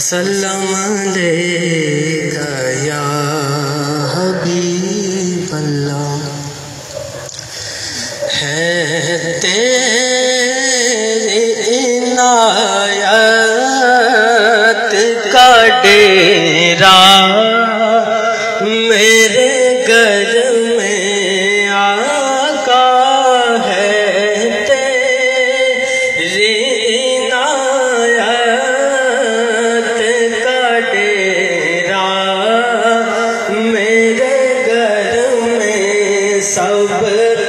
वसल्लम अलैका या हबीब अल्लाह। है तेरी इनायत का डेरा मेरे घर में आका है। तेरी इनायत का डेरा मेरे घर में सब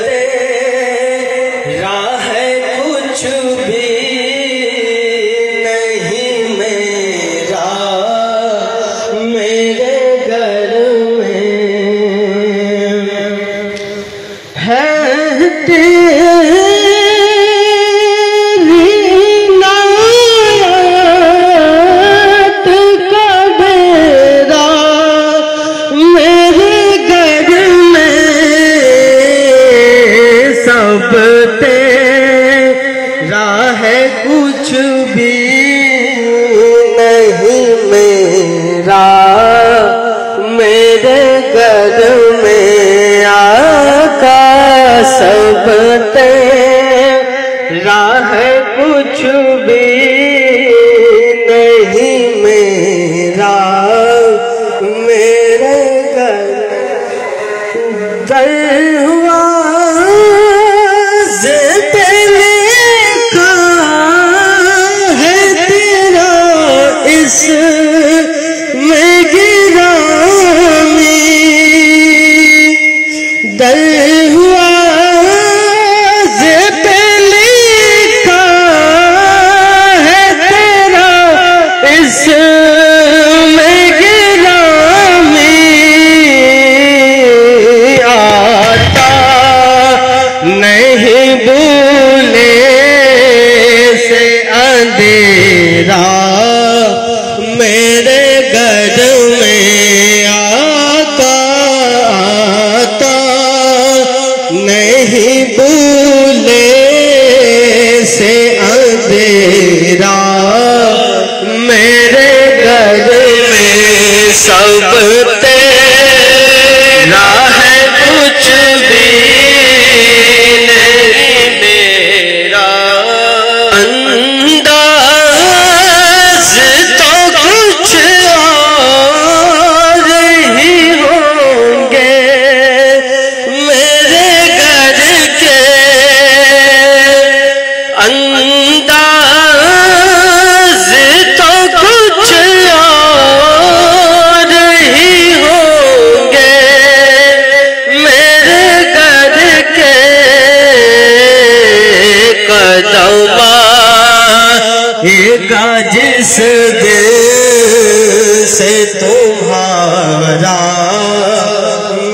तेरा है, कुछ भी नहीं मेरा मेरे घर में है। तेरी इनायत का डेरा मेरे घर में सब तेरा है, कुछ भी नहीं मेरा मेरे घर में आका सब तेरा है, कुछ भी नहीं मेरा मेरे घर। दरवाज़े पे लिखा है तेरा इसमें गिरामी। दरवाज़े पे लिखा है तेरा इसमें गिरामी। आता नहीं भूले से अंधेरा मेरे घर में आका आता नहीं भूले से अंधेरा मेरे घर में सब तेरा है, कुछ भी नहीं मेरा। अंदाज़ तो कुछ और ही होंगे मेरे घर के। अंदाज़ तो कुछ और ही होंगे मेरे घर के। कदमा जिस दिल से तुम्हारा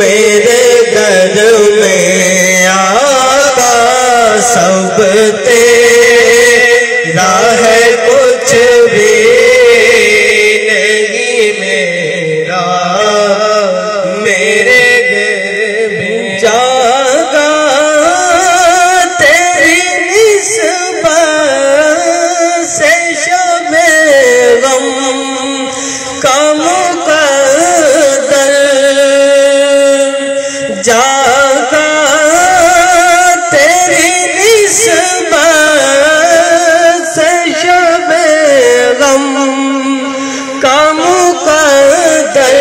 मेरे घर में आका सब तेरा है, कुछ भी नहीं मेरा मेरे घर में। जागा तेरी निस्बत से शबे गम का मुक़द्दर। जागा तेरी निस्बत से शबे गम का मुक़द्दर।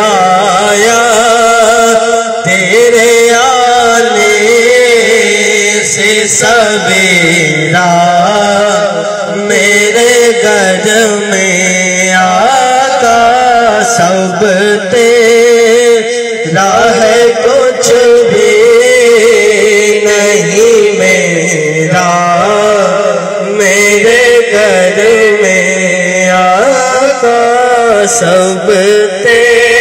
आया तेरे आने से सवेरा मेरे घर में आका सब तेरा है, कुछ भी नहीं मेरा मेरे घर में आका सब तेरा।